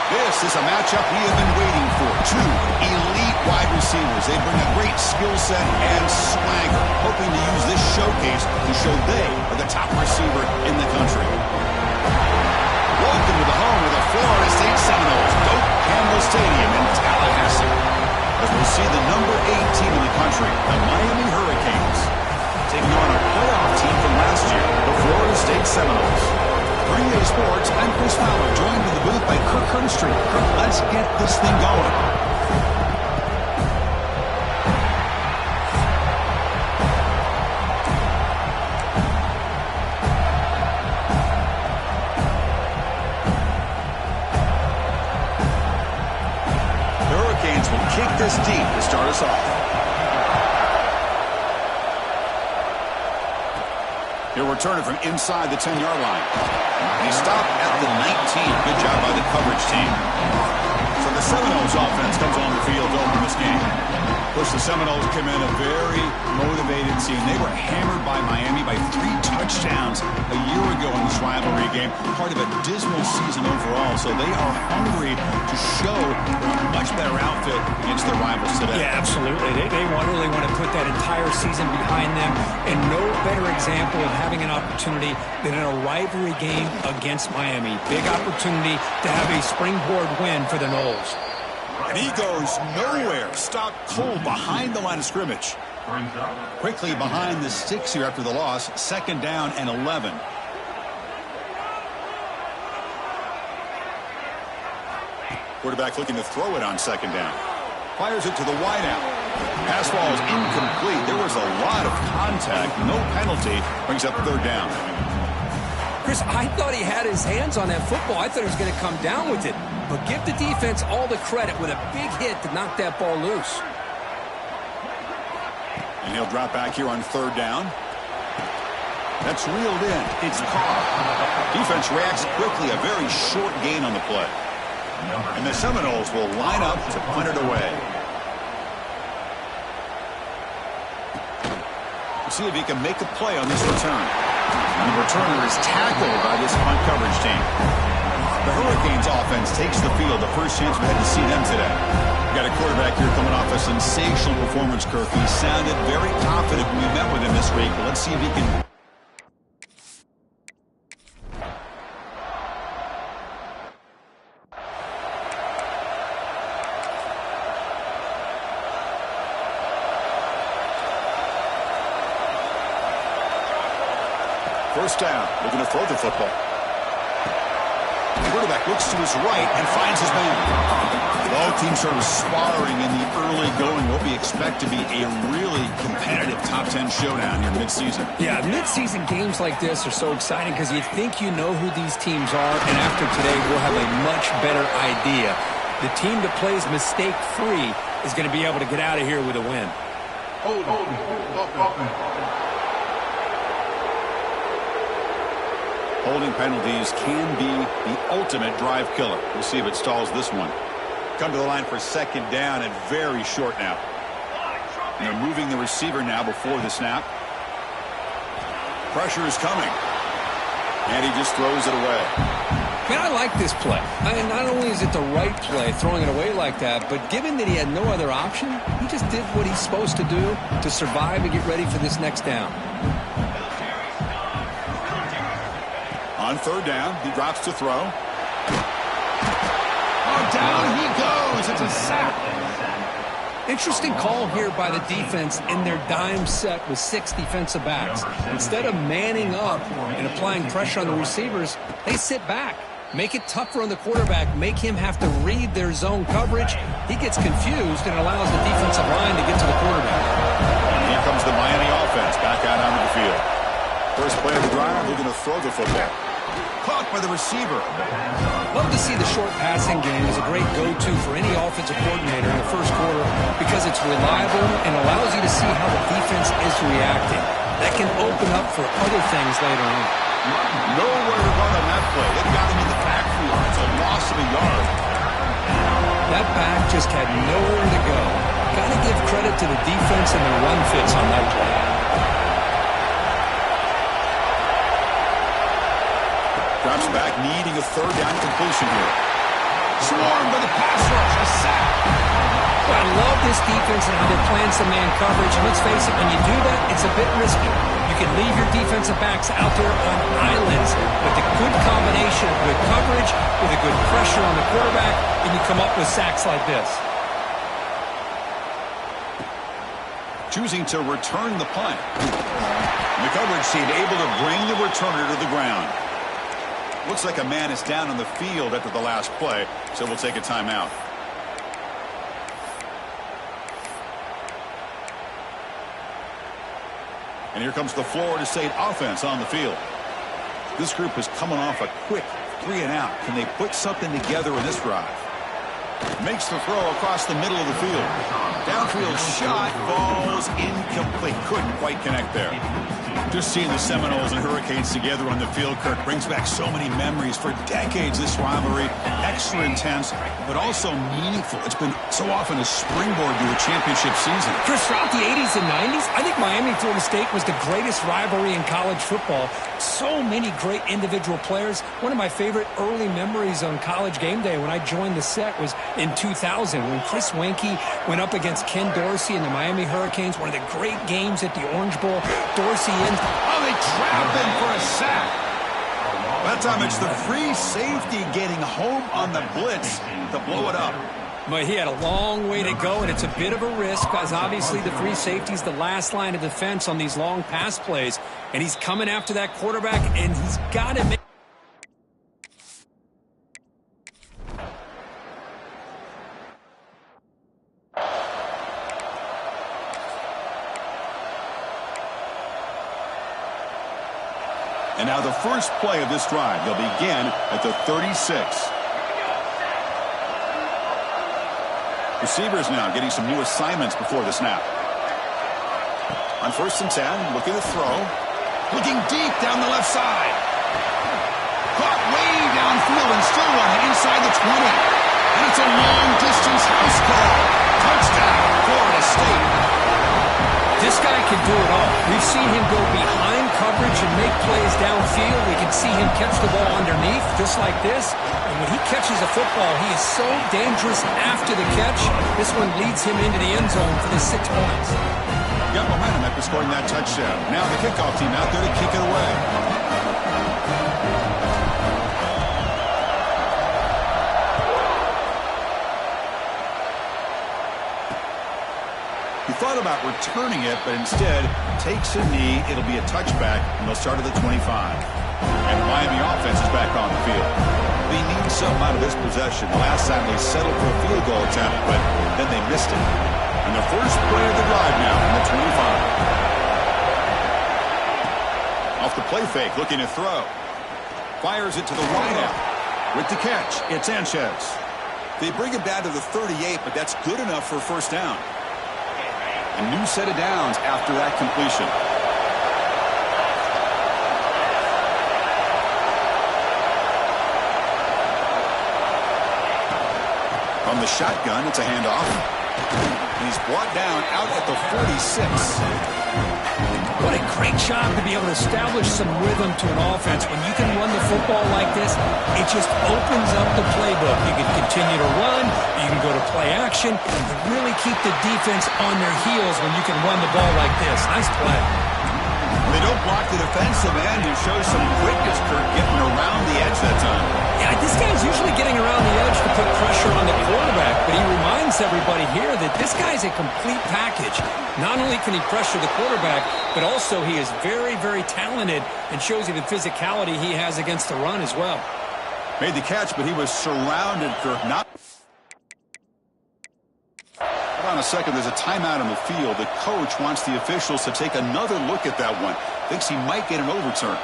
This is a matchup we have been waiting for. Two elite wide receivers. They bring a great skill set and swagger, hoping to use this showcase to show they are the top receiver in the country. Welcome to the home of the Florida State Seminoles, Doak Campbell Stadium in Tallahassee, as we'll see the number 8 team in the country, the Miami Hurricanes, taking on a playoff team from last year, the Florida State Seminoles. For EA Sports, I'm Chris Fowler, joined in the booth by Kirk Hernstreet. Kirk, let's get this thing going. The Hurricanes will kick this deep to start us off. He'll return it from inside the 10-yard line. He stopped at the 19. Good job by the coverage team. So the Seminoles offense comes on the field to open this game. Of course, the Seminoles came in a very motivated team. They were hammered by Miami by 3 touchdowns a year ago in this rivalry game. Part of a dismal season overall. So they are hungry to show a much better outfit against their rivals today. Yeah, absolutely. They really want to put that entire season behind them. And no better example of having an opportunity than in a rivalry game against Miami. Big opportunity to have a springboard win for the Noles. And he goes nowhere. Stopped cold behind the line of scrimmage. Quickly behind the sticks here after the loss. 2nd down and 11. Quarterback looking to throw it on 2nd down. Fires it to the wideout. Pass ball is incomplete. There was a lot of contact. No penalty. Brings up 3rd down. Chris, I thought he had his hands on that football. I thought he was going to come down with it. But give the defense all the credit with a big hit to knock that ball loose. And he'll drop back here on 3rd down. That's reeled in. It's caught. Defense reacts quickly. A very short gain on the play. And the Seminoles will line up to punt it away. We'll see if he can make a play on this return. And the returner is tackled by this punt coverage team. The Hurricanes offense takes the field. The first chance we had to see them today. We got a quarterback here coming off a sensational performance, Kirk. He sounded very confident when we met with him this week. Let's see if he can... First down, looking to throw the football. The quarterback looks to his right and finds his man. Both teams sort of sparring in the early going. What we expect to be a really competitive top 10 showdown here mid-season. Yeah, mid-season games like this are so exciting because you think you know who these teams are, and after today we'll have a much better idea. The team that plays mistake-free is going to be able to get out of here with a win. Holding penalties can be the ultimate drive killer. We'll see if it stalls this one. Come to the line for second down and very short now. And they're moving the receiver now before the snap. Pressure is coming. And he just throws it away. Man, I like this play. Not only is it the right play, throwing it away like that, but given that he had no other option, he just did what he's supposed to do to survive and get ready for this next down. On third down, he drops to throw. Oh, down he goes. It's a sack. Interesting call here by the defense in their dime set with 6 defensive backs. Instead of manning up and applying pressure on the receivers, they sit back. Make it tougher on the quarterback. Make him have to read their zone coverage. He gets confused and allows the defensive line to get to the quarterback. Here comes the Miami offense back out onto the field. First play of the drive, they're going to throw the football. Caught by the receiver. Love to see the short passing game as a great go-to for any offensive coordinator in the first quarter because it's reliable and allows you to see how the defense is reacting. That can open up for other things later on. Nowhere to run on that play. They got him in the backfield. It's a loss of a yard. That back just had nowhere to go. Got to give credit to the defense and the run fits on that play. Drops back, needing a third down completion here. Swarmed by the pass rush. A sack. Well, I love this defense and how they're playing some man coverage. And let's face it, when you do that, it's a bit risky. You can leave your defensive backs out there on islands, but the good combination of good coverage with a good pressure on the quarterback, and you come up with sacks like this. Choosing to return the punt. And the coverage team able to bring the returner to the ground. Looks like a man is down on the field after the last play, so we'll take a timeout. And here comes the Florida State offense on the field. This group is coming off a quick 3-and-out. Can they put something together in this drive? Makes the throw across the middle of the field. Downfield shot, falls incomplete. Couldn't quite connect there. Just seeing the Seminoles and Hurricanes together on the field, Kirk, brings back so many memories. For decades, this rivalry, extra intense, but also meaningful. It's been so often a springboard to a championship season. Chris, throughout the 80s and 90s, I think Miami-Florida State was the greatest rivalry in college football. So many great individual players. One of my favorite early memories on College Game Day when I joined the set was in 2000 when Chris Weinke went up against Ken Dorsey and the Miami Hurricanes. One of the great games at the Orange Bowl. Dorsey in. Oh, they trap him for a sack. That time it's the free safety getting home on the blitz to blow it up. But he had a long way to go, and it's a bit of a risk because obviously the free safety is the last line of defense on these long pass plays. And he's coming after that quarterback, and he's got to make. And now the first play of this drive. They'll begin at the 36. Receivers now getting some new assignments before the snap. On 1st and 10, looking to throw. Looking deep down the left side. Caught way downfield and still running inside the 20. And it's a long-distance house call. Touchdown, Florida State. This guy can do it all. We've seen him go behind coverage and make plays downfield. We can see him catch the ball underneath, just like this. And when he catches a football, he is so dangerous after the catch. This one leads him into the end zone for the 6 points. Got momentum after scoring that touchdown. Now the kickoff team out there to kick it away. He thought about returning it, but instead takes a knee. It'll be a touchback, and they'll start at the 25. And the Miami offense is back on the field. They need something out of this possession. Last time they settled for a field goal attempt, but then they missed it. And the first play of the drive now from the 25. Off the play fake, looking to throw. Fires it to the wideout. With the catch, it's Sanchez. They bring him down to the 38, but that's good enough for a first down. A new set of downs after that completion. From the shotgun, it's a handoff. He's brought down out at the 46. What a great job to be able to establish some rhythm to an offense. When you can run the football like this, it just opens up the playbook. You can continue to run, you can go to play action, and really keep the defense on their heels when you can run the ball like this. Nice play. They don't block the defensive end, who shows some quickness, Kirk, getting around the edge that time. Yeah, this guy's usually getting around the edge to put pressure on the quarterback, but he reminds everybody here that this guy's a complete package. Not only can he pressure the quarterback, but also he is very, very talented and shows you the physicality he has against the run as well. Made the catch, but he was surrounded, Kirk. Hold on a second. There's a timeout on the field. The coach wants the officials to take another look at that one. Thinks he might get an overturn.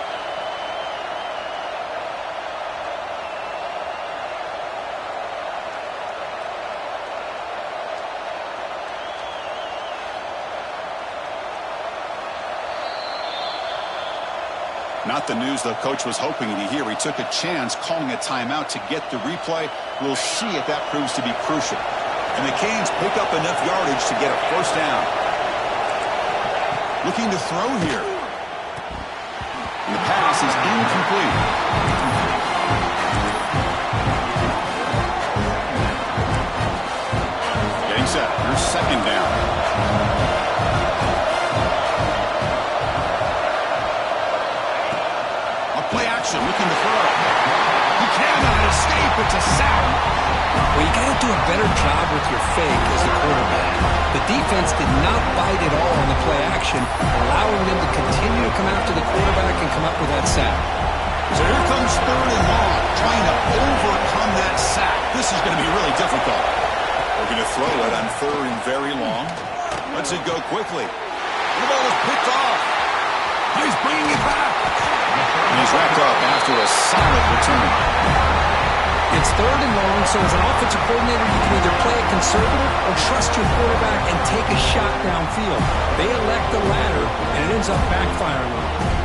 Not the news the coach was hoping to hear. He took a chance calling a timeout to get the replay. We'll see if that proves to be crucial. And the Canes pick up enough yardage to get a first down. Looking to throw here. And the pass is incomplete. Getting set. Here's second down. Play action, looking to throw. He cannot escape. It's a sack. Well, you got to do a better job with your fake as a quarterback. The defense did not bite at all on the play action, allowing them to continue to come after the quarterback and come up with that sack. So here comes third and long, trying to overcome that sack. This is going to be really difficult. We're going to throw it on third and very long. Lets it go quickly. The ball is picked off. He's bringing it back. And he's wrapped up after a solid return. It's third and long, so as an offensive coordinator, you can either play it conservative or trust your quarterback and take a shot downfield. They elect the latter, and it ends up backfiring on them.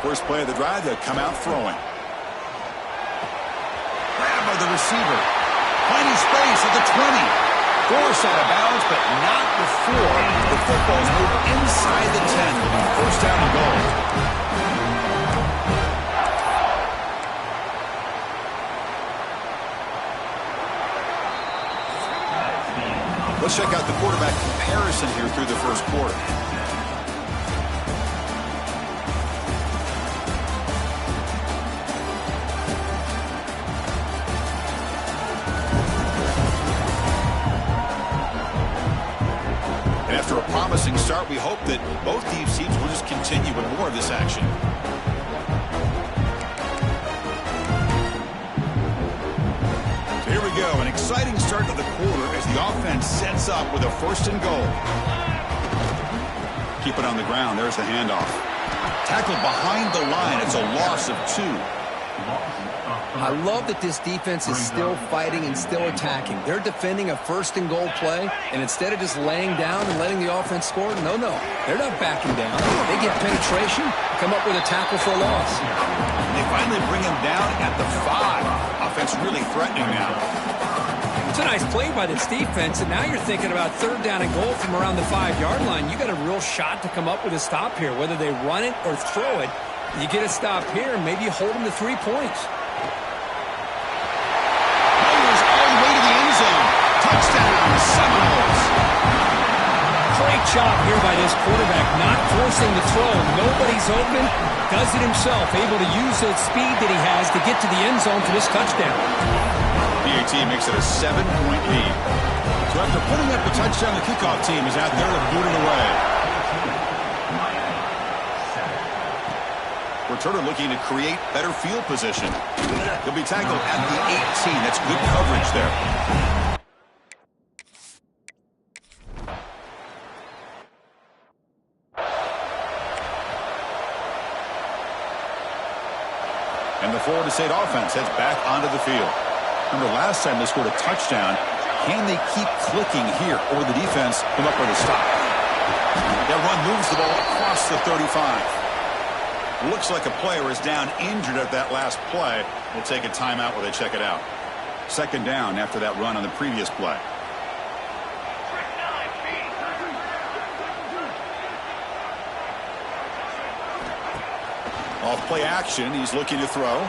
First play of the drive, they'll come out throwing. Grab by the receiver. Finding space at the 20. Forced out of bounds, but not before the football's moved inside the 10. First down and goal. Let's check out the quarterback comparison here through the first quarter. After a promising start, we hope that both these teams will just continue with more of this action. So here we go, an exciting start to the quarter as the offense sets up with a first and goal. Keep it on the ground. There's the handoff. Tackled behind the line. It's a loss of 2. I love that this defense is still fighting and still attacking. They're defending a first and goal play, and instead of just laying down and letting the offense score, no, they're not backing down. They get penetration, come up with a tackle for a loss. They finally bring him down at the 5. Offense really threatening now. It's a nice play by this defense, and now you're thinking about third down and goal from around the 5-yard line. You got a real shot to come up with a stop here, whether they run it or throw it. You get a stop here, and maybe you hold them to 3 points. Touchdown, Seminoles. Great job here by this quarterback, not forcing the throw. Nobody's open, does it himself, able to use the speed that he has to get to the end zone for this touchdown. PAT makes it a 7-point lead. So after putting up the touchdown, the kickoff team is out there to boot it away. Returner looking to create better field position. He'll be tackled at the 18. That's good coverage there. And the Florida State offense heads back onto the field. Remember, last time they scored a touchdown. Can they keep clicking here, or the defense come up with a stop? That run moves the ball across the 35. Looks like a player is down injured at that last play. We'll take a timeout while they check it out. Second down after that run on the previous play. Off play action, he's looking to throw.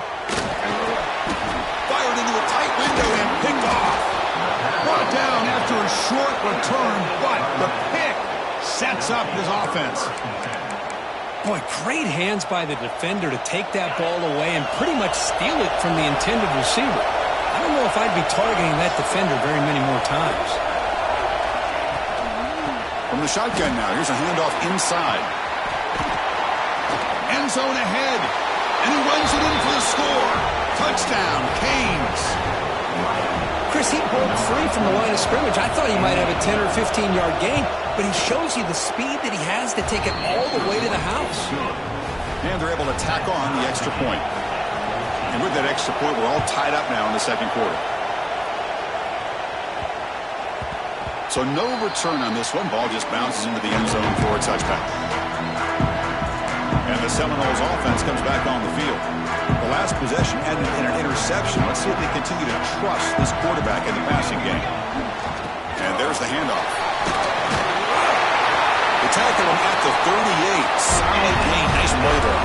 Fired into a tight window and picked off. Brought down after a short return, but the pick sets up his offense. Boy, great hands by the defender to take that ball away and pretty much steal it from the intended receiver. I don't know if I'd be targeting that defender very many more times. From the shotgun now, here's a handoff inside. End zone ahead, and he runs it in for the score. Touchdown, Canes. Chris, he broke free from the line of scrimmage. I thought he might have a 10 or 15-yard gain, but he shows you the speed that he has to take it all the way to the house. And they're able to tack on the extra point. And with that extra point, we're all tied up now in the second quarter. So no return on this one. Ball just bounces into the end zone for a touchback. And the Seminoles offense comes back on the field. The last possession ended in an interception. Let's see if they continue to trust this quarterback in the passing game. And there's the handoff. They tackle him at the 38. Solid gain. Nice play there.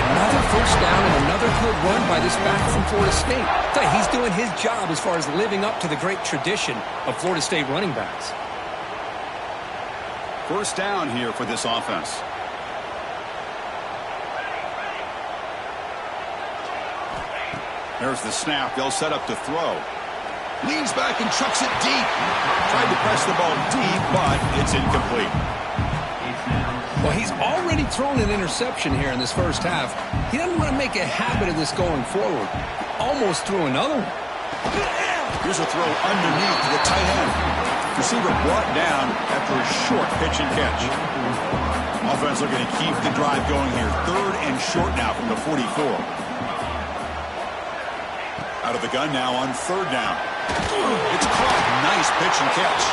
Another first down and another good run by this back from Florida State. He's doing his job as far as living up to the great tradition of Florida State running backs. First down here for this offense. There's the snap. They'll set up to throw. Leans back and chucks it deep. Tried to press the ball deep, but it's incomplete. Well, he's already thrown an interception here in this first half. He doesn't want to make a habit of this going forward. Almost threw another one. Here's a throw underneath to the tight end. Receiver brought down after a short pitch and catch. Offense looking to keep the drive going here. Third and short now from the 44. Out of the gun now on third down. It's caught. Nice pitch and catch.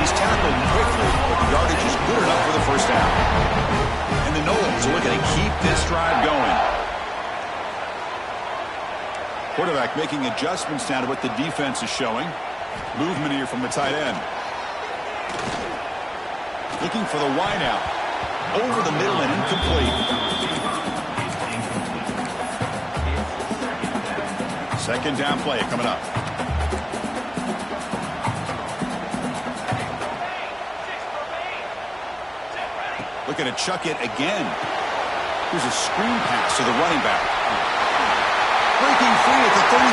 He's tackled quickly, but the yardage is good enough for the first down. And the Noles are looking to keep this drive going. Quarterback making adjustments now to what the defense is showing. Movement here from the tight end. Looking for the wide out. Over the middle and incomplete. Second down play coming up. Looking to chuck it again. Here's a screen pass to the running back. Breaking free at the 35.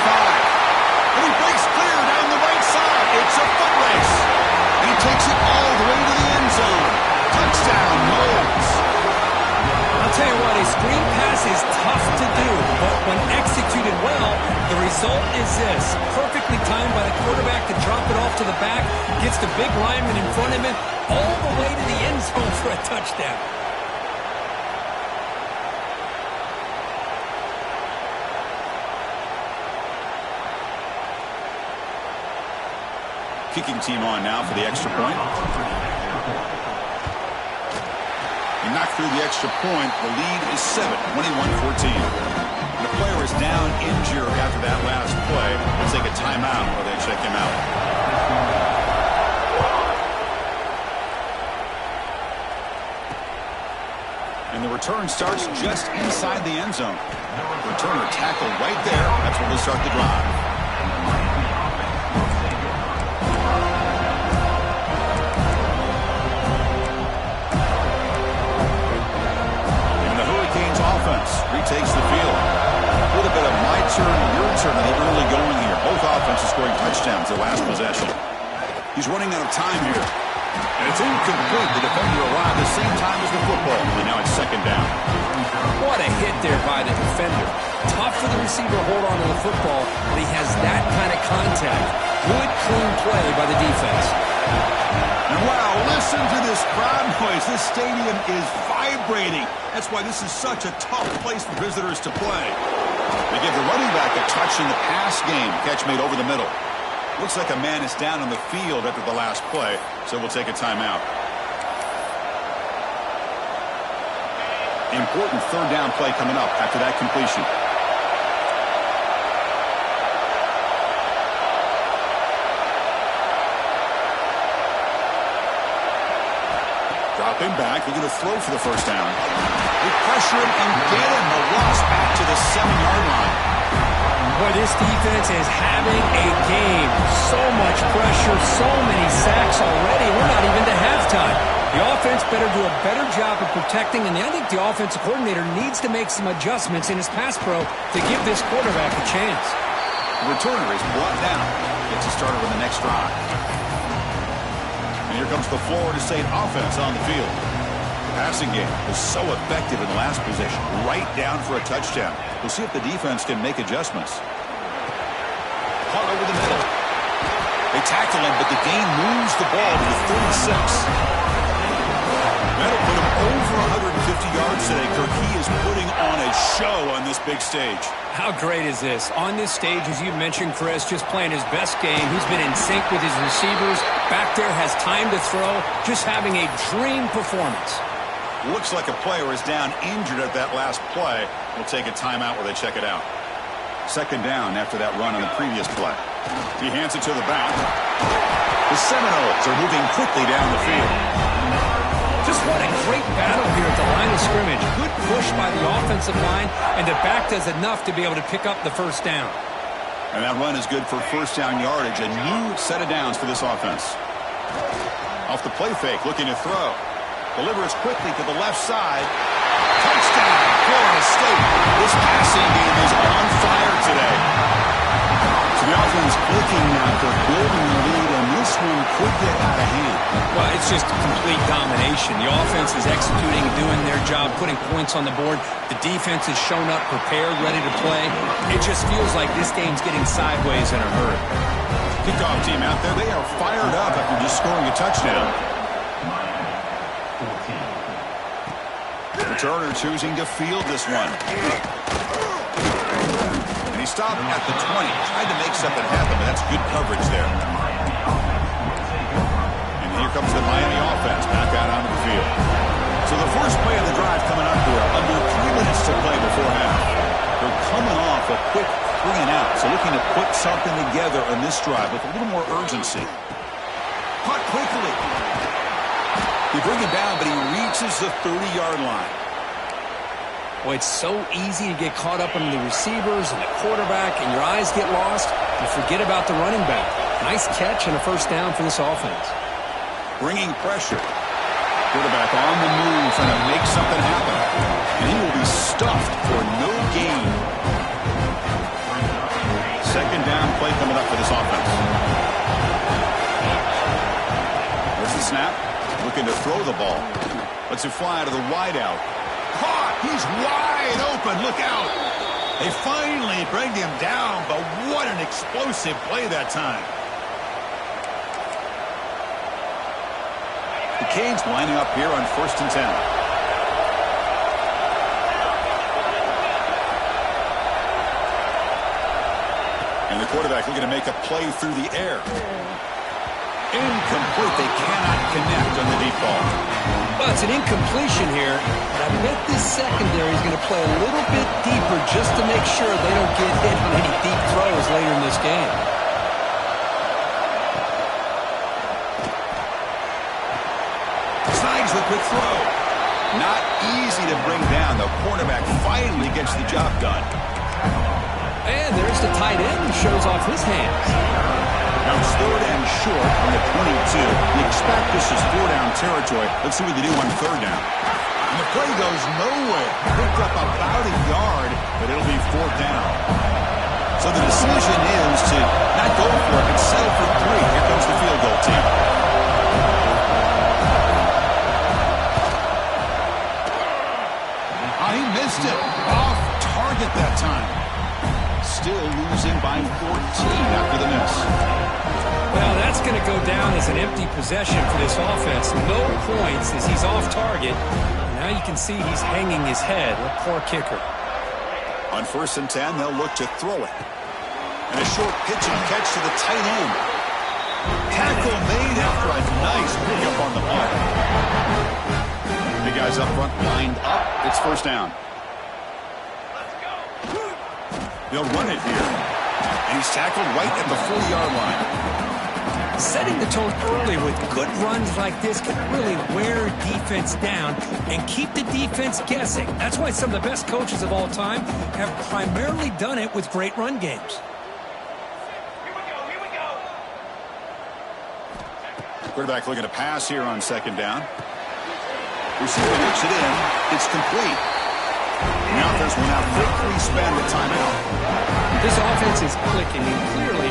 And he breaks clear down the right side. It's a foot race. And he takes it all the way to the end zone. Touchdown, Noles. I'll tell you what, a screen pass is tough to do, but when executed well, the result is this. Perfectly timed by the quarterback to drop it off to the back, gets the big lineman in front of him, all the way to the end zone for a touchdown. Kicking team on now for the extra point. He knocked through the extra point. The lead is 7, 21-14. The player is down injured after that last play. Let's take a timeout while they check him out. And the return starts just inside the end zone. Returner tackled right there. That's where we'll start the drive. Retakes the field. A little bit of my turn, your turn in the early going here. Both offenses scoring touchdowns their last possession. He's running out of time here. And it's incomplete. The defender arrived the same time as the football. And now it's second down. What a hit there by the defender. Tough for the receiver to hold on to the football, but he has that kind of contact. Good, clean play by the defense. And wow, listen to this crowd noise noise. This stadium is vibrating. That's why this is such a tough place for visitors to play. They give the running back a touch in the pass game. Catch made over the middle. Looks like a man is down on the field after the last play, so we'll take a timeout. Important third down play coming up after that completion. Dropping back, looking to throw for the first down. They pressure him and get him. The loss back to the 7-yard line. Boy, this defense is having a game. So much pressure, so many sacks already. We're not even to halftime. The offense better do a better job of protecting, and I think the offensive coordinator needs to make some adjustments in his pass pro to give this quarterback a chance. The returner is brought down. Gets us started with the next drive. And here comes the Florida State offense on the field. The passing game was so effective in the last possession. Right down for a touchdown. We'll see if the defense can make adjustments. Caught over the middle. They tackle him, but the gain moves the ball to the 36. That'll put him over 150 yards today, Kirk. He is putting on a show on this big stage. How great is this? On this stage, as you mentioned, Chris, just playing his best game. He's been in sync with his receivers. Back there, has time to throw. Just having a dream performance. Looks like a player is down injured at that last play. We'll take a timeout where they check it out. Second down after that run on the previous play. He hands it to the back. The Seminoles are moving quickly down the field. Just what a great battle here at the line of scrimmage. Good push by the offensive line, and the back does enough to be able to pick up the first down. And that run is good for first down yardage. A new set of downs for this offense. Off the play fake, looking to throw. Delivers quickly to the left side. Touchdown, Florida State. This passing game is on fire today. So the offense clicking now for building the lead, and this one could get out of hand. Well, it's just complete domination. The offense is executing, doing their job, putting points on the board. The defense has shown up, prepared, ready to play. It just feels like this game's getting sideways in a hurry. Kickoff team out there, they are fired up after just scoring a touchdown. Returner choosing to field this one. And he stopped at the 20. Tried to make something happen, but that's good coverage there. And here comes the Miami offense back out onto the field. So the first play of the drive coming up here. Under 3 minutes to play before half. They're coming off a quick 3 and out. So looking to put something together on this drive with a little more urgency. Caught quickly. They bring him down, but he reaches the 30-yard line. Boy, it's so easy to get caught up in the receivers and the quarterback, and your eyes get lost. You forget about the running back. Nice catch and a first down for this offense. Bringing pressure. Quarterback on the move, trying to make something happen. And he will be stuffed for no gain. Second down play coming up for this offense. There's the snap. Looking to throw the ball. Lets it fly to the wideout. Caught! He's wide open. Look out! They finally bring him down, but what an explosive play that time. The Canes lining up here on 1st and 10. And the quarterback looking to make a play through the air. Incomplete. They cannot connect on the deep ball. Well, it's an incompletion here, but I bet this secondary is going to play a little bit deeper just to make sure they don't get hit on any deep throws later in this game. Snags the quick throw. Not easy to bring down. The quarterback finally gets the job done. And there's the tight end who shows off his hands. Now it's 3rd and short from the 22. We expect this is 4-down territory. Let's see what they do on 3rd down. And the play goes nowhere. Picked up about a yard, but it'll be 4th down. So the decision is to not go for it, but settle for 3. Here comes the field goal team. He missed it. Off target that time. Still losing by 14 after the miss. Well, that's going to go down as an empty possession for this offense. No points as he's off target. Now you can see he's hanging his head. A poor kicker. On 1st and 10, they'll look to throw it. And a short pitch and catch to the tight end. Tackle made after a nice pickup on the punt. The guys up front lined up. It's 1st down. They'll run it here. And he's tackled right at the 40-yard line. Setting the tone early with good runs like this can really wear defense down and keep the defense guessing. That's why some of the best coaches of all time have primarily done it with great run games. Quarterback looking to pass here on 2nd down. Receiver hooks it in. It's complete. The offense will now quickly spend a timeout. This offense is clicking, and clearly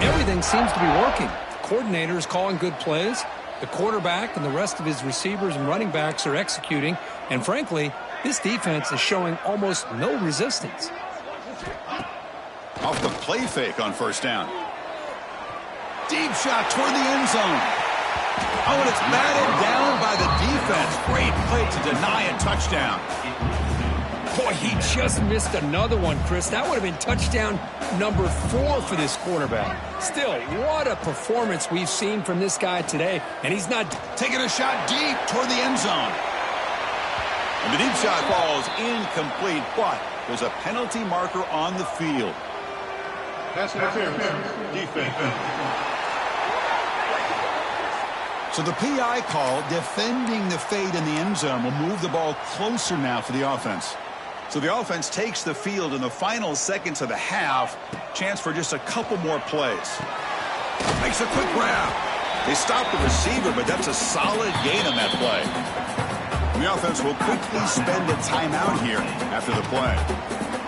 everything seems to be working. The coordinator is calling good plays. The quarterback and the rest of his receivers and running backs are executing. And frankly, this defense is showing almost no resistance. Off the play fake on 1st down. Deep shot toward the end zone. Oh, and it's batted down by the defense. Great play to deny a touchdown. Boy, he just missed another one, Chris. That would have been touchdown number 4 for this quarterback. Still, what a performance we've seen from this guy today. And he's not taking a shot deep toward the end zone. And the deep shot falls incomplete, but there's a penalty marker on the field. Pass interference. Defense. So the PI call, defending the fade in the end zone, will move the ball closer now for the offense. So the offense takes the field in the final seconds of the half. Chance for just a couple more plays. Makes a quick grab. They stop the receiver, but that's a solid gain on that play. The offense will quickly spend a timeout here after the play.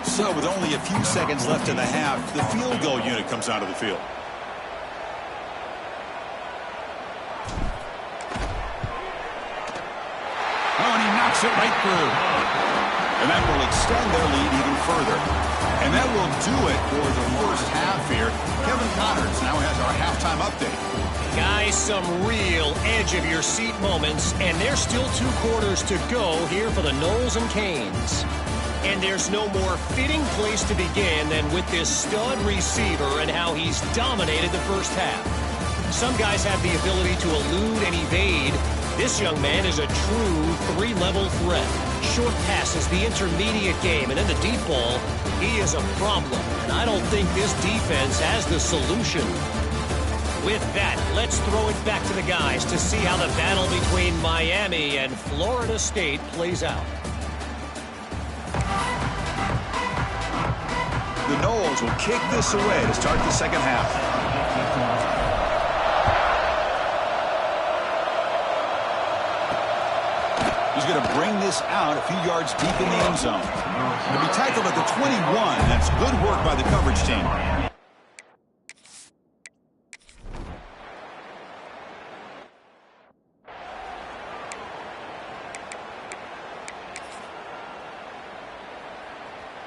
So with only a few seconds left in the half, the field goal unit comes out of the field. Oh, and he knocks it right through. And that will extend their lead even further. And that will do it for the 1st half here. Kevin Connors now has our halftime update. Guys, some real edge-of-your-seat moments, and there's still 2 quarters to go here for the Noles and Canes. And there's no more fitting place to begin than with this stud receiver and how he's dominated the 1st half. Some guys have the ability to elude and evade. This young man is a true 3-level threat. Short passes, the intermediate game, and then the deep ball, he is a problem. And I don't think this defense has the solution. With that, let's throw it back to the guys to see how the battle between Miami and Florida State plays out. The Noles will kick this away to start the 2nd half. He's going to bring this out a few yards deep in the end zone. He'll be tackled at the 21. That's good work by the coverage team.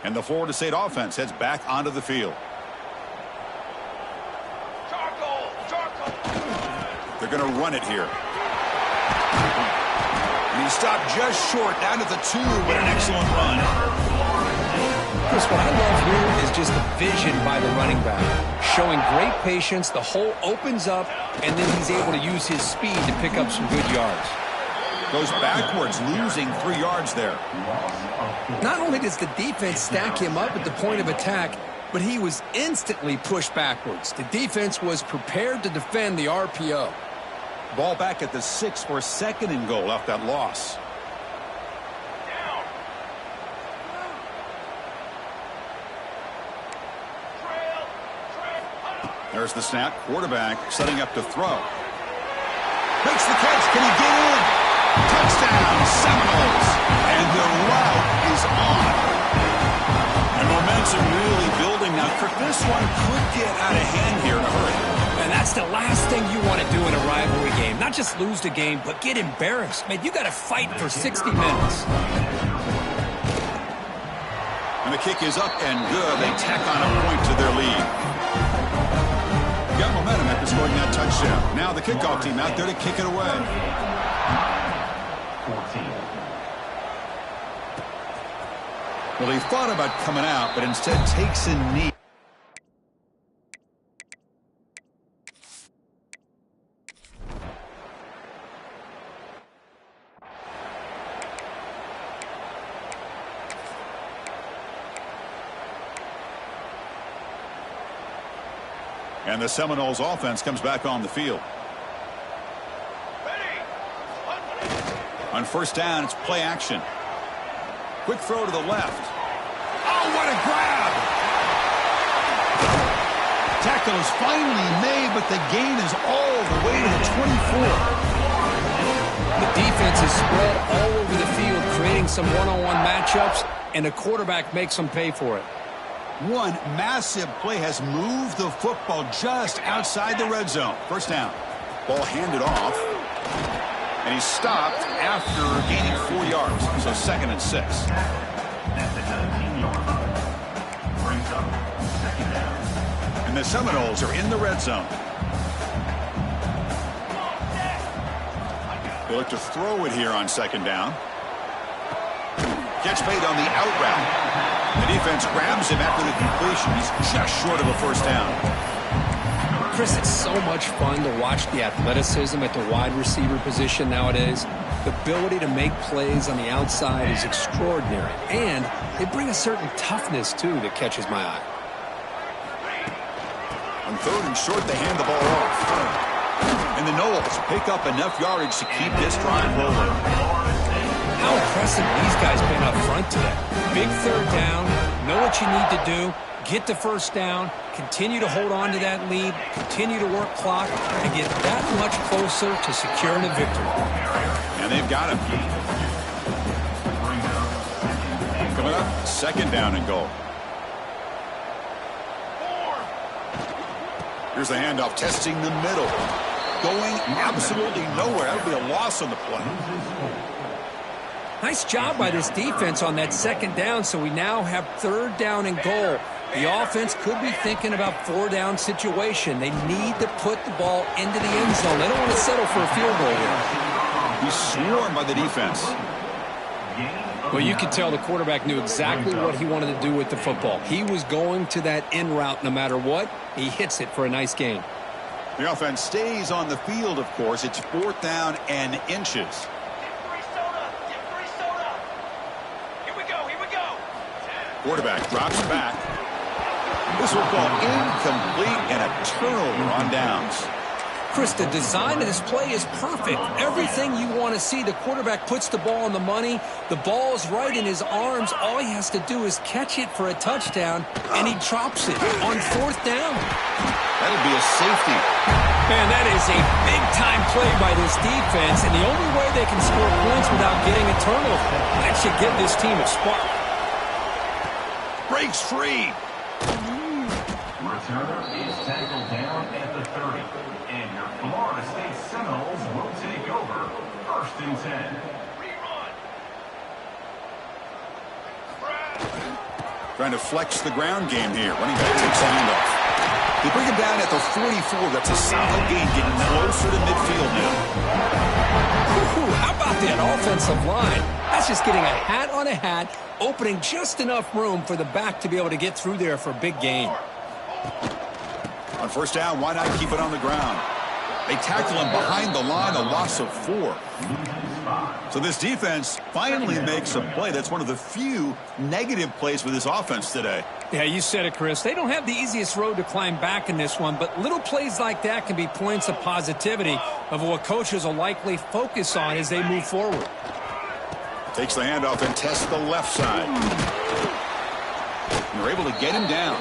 And the Florida State offense heads back onto the field. They're going to run it here. And he stopped just short, down at the 2. What an excellent run. Chris, what I love here is just the vision by the running back. Showing great patience, the hole opens up, and then he's able to use his speed to pick up some good yards. Goes backwards, losing 3 yards there. Not only does the defense stack him up at the point of attack, but he was instantly pushed backwards. The defense was prepared to defend the RPO. Ball back at the 6 for 2nd and goal off that loss. There's the snap. Quarterback setting up to throw. Makes the catch. Can he get in? Touchdown, Seminoles. And the route is on. And momentum really building now. Kirk, this one could get out of hand here in a hurry. And that's the last thing you want to do in a rivalry game. Not just lose the game, but get embarrassed. Man, you got to fight for 60 minutes. And the kick is up and good. They tack on a point to their lead. Got momentum. momentum after scoring that touchdown. Now the kickoff team out there to kick it away. 14. Well, he thought about coming out, but instead takes a knee. And the Seminoles offense comes back on the field. On first down, it's play action. Quick throw to the left. Oh, what a grab! Tackle is finally made, but the gain is all the way to the 24. The defense is spread all over the field, creating some one-on-one matchups, and the quarterback makes them pay for it. One massive play has moved the football just outside the red zone. First down. Ball handed off. And he stopped after gaining 4 yards. So 2nd and 6. At the 19-yard line. Brings up 2nd down. And the Seminoles are in the red zone. They look to throw it here on 2nd down. Catch made on the out route. The defense grabs him after the completion. He's just short of a first down. Chris, it's so much fun to watch the athleticism at the wide receiver position nowadays. The ability to make plays on the outside is extraordinary. And they bring a certain toughness, too, that catches my eye. On 3rd and short, they hand the ball off. And the Noles pick up enough yardage to keep this drive rolling. How impressive these guys been up front today. Big 3rd down, know what you need to do, get the first down, continue to hold on to that lead, continue to work clock, and get that much closer to securing a victory. And they've got him. Coming up, 2nd down and goal. Here's the handoff, testing the middle. Going absolutely nowhere. That would be a loss on the play. Nice job by this defense on that 2nd down, so we now have 3rd down and goal. The offense could be thinking about 4-down situation. They need to put the ball into the end zone. They don't want to settle for a field goal here. He's swarmed by the defense. Well, you could tell the quarterback knew exactly what he wanted to do with the football. He was going to that in route no matter what. He hits it for a nice gain. The offense stays on the field, of course. It's 4th down and inches. Quarterback drops back. This will fall incomplete and a turnover on downs. Chris, the design of this play is perfect. Everything you want to see. The quarterback puts the ball on the money. The ball is right in his arms. All he has to do is catch it for a touchdown, and he drops it on 4th down. That'll be a safety. Man, that is a big-time play by this defense, and the only way they can score points without getting a turnover. That should give this team a spark. Breaks free. Returner is tackled down at the 30. And your Florida State Seminoles will take over 1st and 10. Trying to flex the ground game here. Running back takes the handoff. They bring him down at the 44. That's a solid gain, getting closer to midfield now. How about that offensive line? That's just getting a hat on a hat, opening just enough room for the back to be able to get through there for a big gain. On first down, why not keep it on the ground? They tackle him behind the line, a loss of 4. So this defense finally makes a play. That's one of the few negative plays for this offense today. Yeah, you said it, Chris. They don't have the easiest road to climb back in this one, but little plays like that can be points of positivity of what coaches will likely focus on as they move forward. Takes the handoff and tests the left side. And they're able to get him down.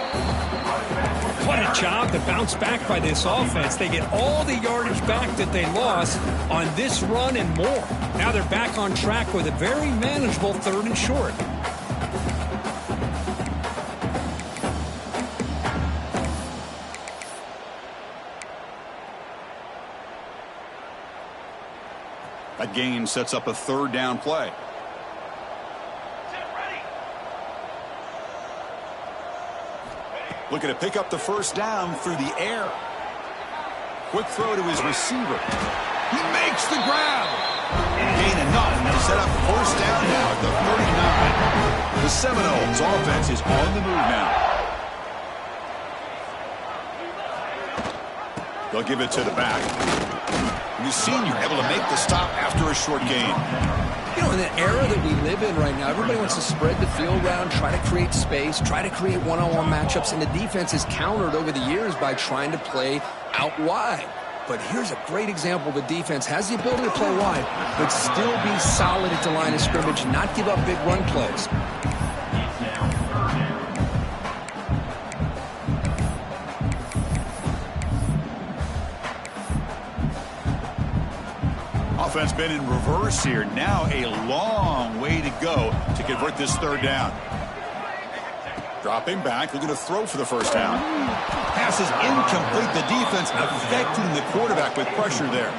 What a job to bounce back by this offense. They get all the yardage back that they lost on this run and more. Now they're back on track with a very manageable 3rd and short. That gain sets up a 3rd down play. Looking to pick up the first down through the air. Quick throw to his receiver. He makes the grab. Gain enough to set up first down now at the 39. The Seminoles offense is on the move now. They'll give it to the back. The senior able to make the stop after a short gain. You know, in the era that we live in right now, everybody wants to spread the field around, try to create space, try to create one-on-one matchups, and the defense is countered over the years by trying to play out wide. But here's a great example. The defense has the ability to play wide, but still be solid at the line of scrimmage, not give up big run plays. Offense been in reverse here. Now a long way to go to convert this third down. Dropping back, looking to throw for the first down. Pass is incomplete. The defense affecting the quarterback with pressure there.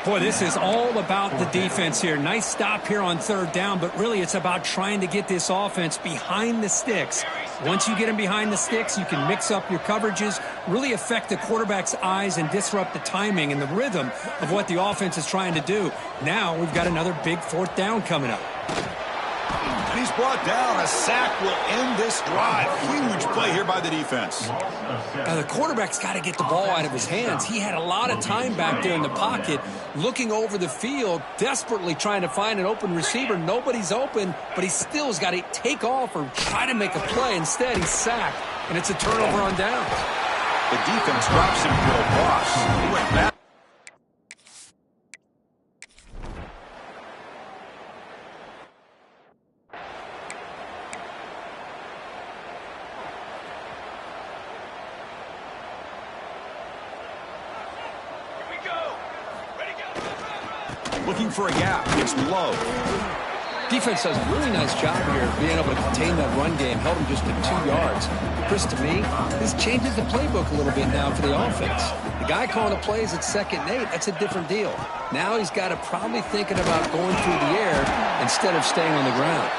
Boy, this is all about the defense here. Nice stop here on third down, but really it's about trying to get this offense behind the sticks. Once you get them behind the sticks, you can mix up your coverages, really affect the quarterback's eyes and disrupt the timing and the rhythm of what the offense is trying to do. Now we've got another big fourth down coming up. And he's brought down. A sack will end this drive. Huge play here by the defense. Now the quarterback's got to get the ball out of his hands. He had a lot of time back there in the pocket, looking over the field, desperately trying to find an open receiver. Nobody's open, but he still has got to take off or try to make a play. Instead, he's sacked, and it's a turnover on downs. The defense drops him for a loss. He went back. Looking for a gap. It's low. Defense does a really nice job here being able to contain that run game. Held him just to 2 yards. Chris, to me, this changes the playbook a little bit now for the offense. The guy calling the plays at 2nd and 8, that's a different deal. Now he's got to probably thinking about going through the air instead of staying on the ground.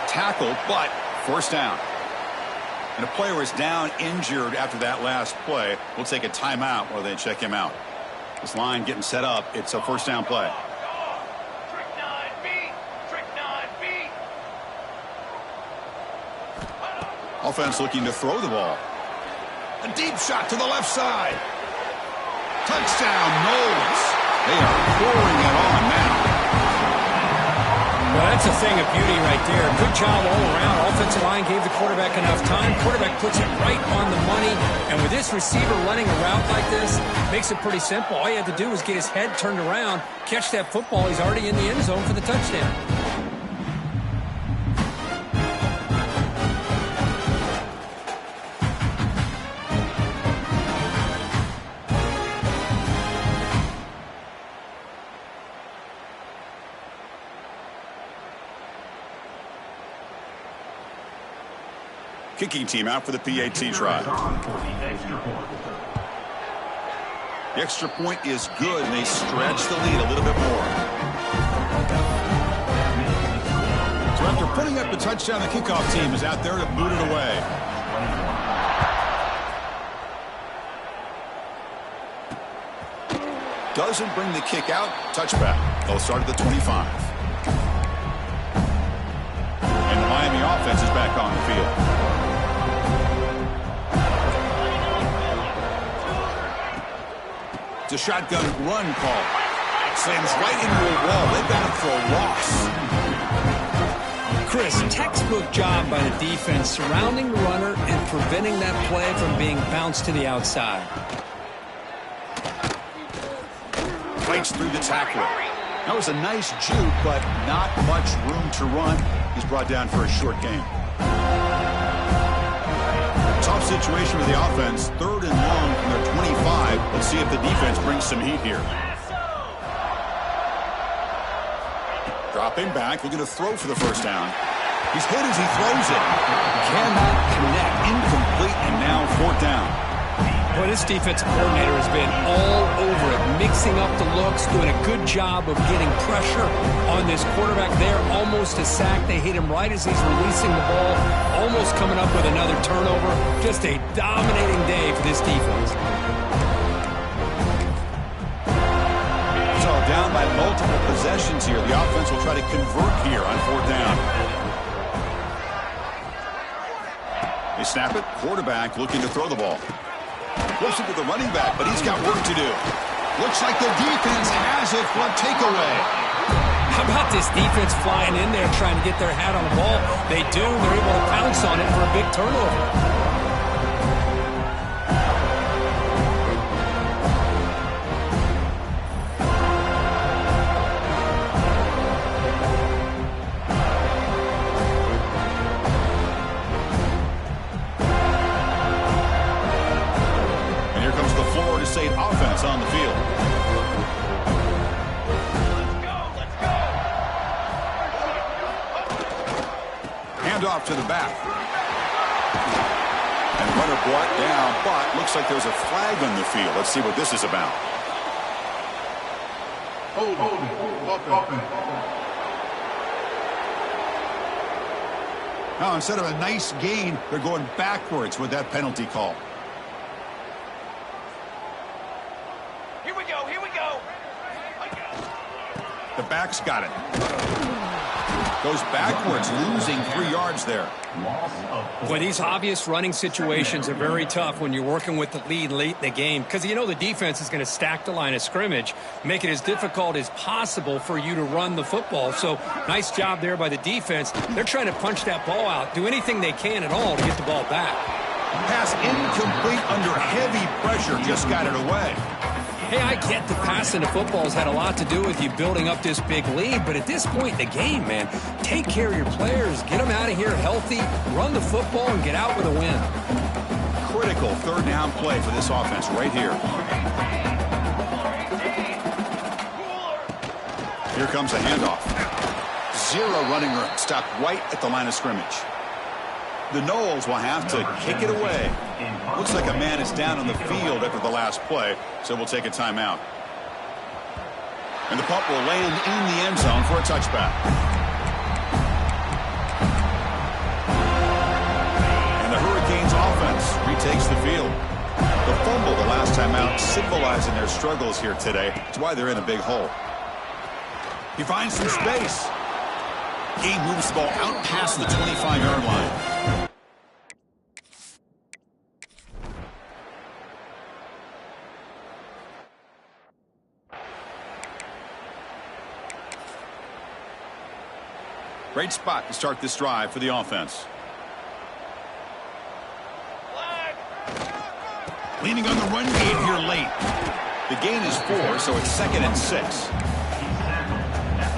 Tackle, but first down. And a player is down injured after that last play. We'll take a timeout while they check him out. This line getting set up. It's a first down play. Offense looking to throw the ball. A deep shot to the left side. Touchdown, Knowles. They are pouring it on now. Well, that's a thing of beauty right there. Good job all around. Offensive line gave the quarterback enough time. Quarterback puts it right on the money. And with this receiver running a route like this, makes it pretty simple. All you have to do is get his head turned around, catch that football. He's already in the end zone for the touchdown. Kicking team out for the PAT try. The extra point is good, and they stretch the lead a little bit more. So after putting up the touchdown, the kickoff team is out there to boot it away. Doesn't bring the kick out. Touchback. They'll start at the 25. And the Miami offense is back on the field. It's a shotgun run call. Slams right into a wall. They've got it for a loss. Chris, textbook job by the defense surrounding the runner and preventing that play from being bounced to the outside. Fights through the tackler. That was a nice juke, but not much room to run. He's brought down for a short gain. Tough situation with the offense. 3rd and long from their 25. Let's see if the defense brings some heat here. Dropping back, looking to throw for the first down. He's hit as he throws it. Cannot connect. Incomplete, and now 4th down. Boy, this defensive coordinator has been all over it, mixing up the looks, doing a good job of getting pressure on this quarterback there. Almost a sack. They hit him right as he's releasing the ball, almost coming up with another turnover. Just a dominating day for this defense. Multiple possessions here. The offense will try to convert here on 4th down. They snap it. Quarterback looking to throw the ball. Flips it to the running back, but he's got work to do. Looks like the defense has it for a takeaway. How about this defense flying in there trying to get their hat on the ball? They do. They're able to pounce on it for a big turnover. State offense on the field. Let's go! Hand off to the back. And runner brought down, but looks like there's a flag on the field. Let's see what this is about. Now, instead of a nice gain, they're going backwards with that penalty call. The back's got it. Goes backwards, losing 3 yards there. Boy, these obvious running situations are very tough when you're working with the lead late in the game because you know the defense is going to stack the line of scrimmage, make it as difficult as possible for you to run the football. So nice job there by the defense. They're trying to punch that ball out, do anything they can at all to get the ball back. Pass incomplete under heavy pressure, just got it away. Hey, I get the passing the football has had a lot to do with you building up this big lead, but at this point in the game, man, take care of your players, get them out of here healthy, run the football, and get out with a win. Critical 3rd down play for this offense right here. Here comes a handoff. 0 running room, stopped right at the line of scrimmage. The Noles will have to kick it away. Looks like a man is down on the field after the last play, so we'll take a timeout. And the punt will land in the end zone for a touchback. And the Hurricanes offense retakes the field. The fumble the last time out symbolizing their struggles here today. That's why they're in a big hole. He finds some space. He moves the ball out past the 25-yard line. Great spot to start this drive for the offense. Leaning on the run game here late. The gain is 4, so it's 2nd and 6.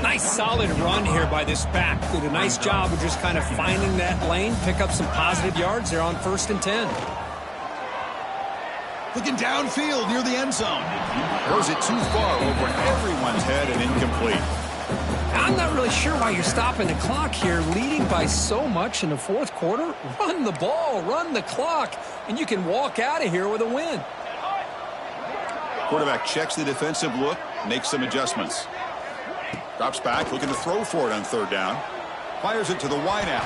Nice solid run here by this back. Did a nice job of just kind of finding that lane, pick up some positive yards there on 1st and 10. Looking downfield near the end zone. Throws it too far over everyone's head and incomplete. I'm not really sure why you're stopping the clock here, leading by so much in the 4th quarter. Run the ball, run the clock, and you can walk out of here with a win. Quarterback checks the defensive look, makes some adjustments. Drops back, looking to throw for it on 3rd down. Fires it to the wideout.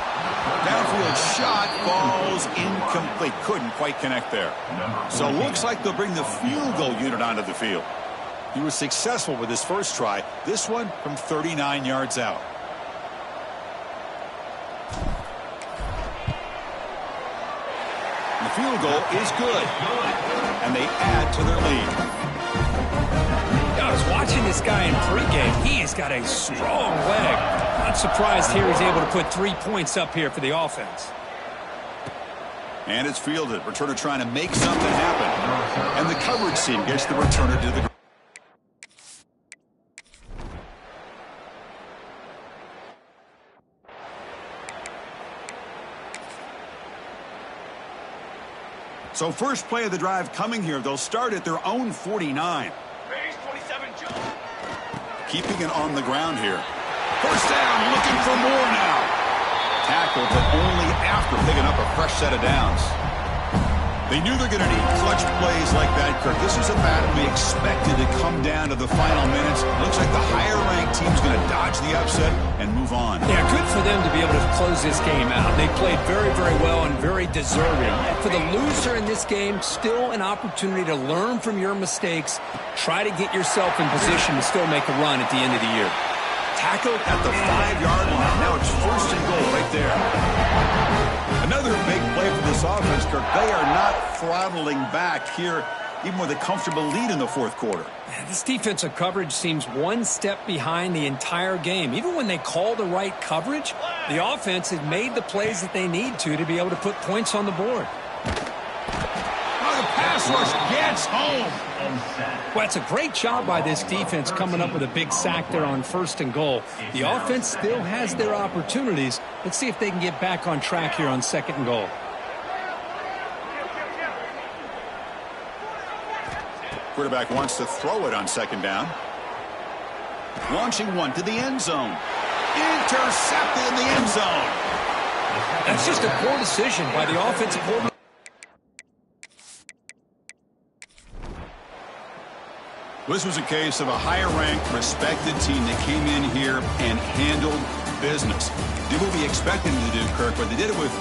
Downfield shot, falls incomplete. Couldn't quite connect there. So looks like they'll bring the field goal unit onto the field. He was successful with his first try. This one from 39 yards out. The field goal is good. And they add to their lead. I was watching this guy in pregame. He has got a strong leg. Not surprised here he's able to put 3 points up here for the offense. And it's fielded. Returner trying to make something happen. And the coverage team gets the returner to the ground. So first play of the drive coming here. They'll start at their own 49. Keeping it on the ground here. First down, looking for more now. Tackled, but only after picking up a fresh set of downs. They knew they're going to need clutch plays like that, Kirk. This is a battle we expected to come down to the final minutes. Looks like the higher-ranked team's going to dodge the upset and move on. Yeah, good for them to be able to close this game out. They played very, very well and very deserving. For the loser in this game, still an opportunity to learn from your mistakes. Try to get yourself in position to still make a run at the end of the year. Tackled at the 5-yard line. Now it's 1st and goal right there. Another big play for this offense, Kirk. They are not throttling back here, even with a comfortable lead in the 4th quarter. This defensive coverage seems one step behind the entire game. Even when they call the right coverage, the offense has made the plays that they need to be able to put points on the board. Oh, the pass rush gets home. Well, it's a great job by this defense coming up with a big sack there on 1st and goal. The offense still has their opportunities. Let's see if they can get back on track here on 2nd and goal. Quarterback wants to throw it on 2nd down. Launching one to the end zone. Intercepted in the end zone. That's just a poor decision by the offensive coordinator. This was a case of a higher-ranked, respected team that came in here and handled business. Did what we expected them to do, Kirk, but they did it with...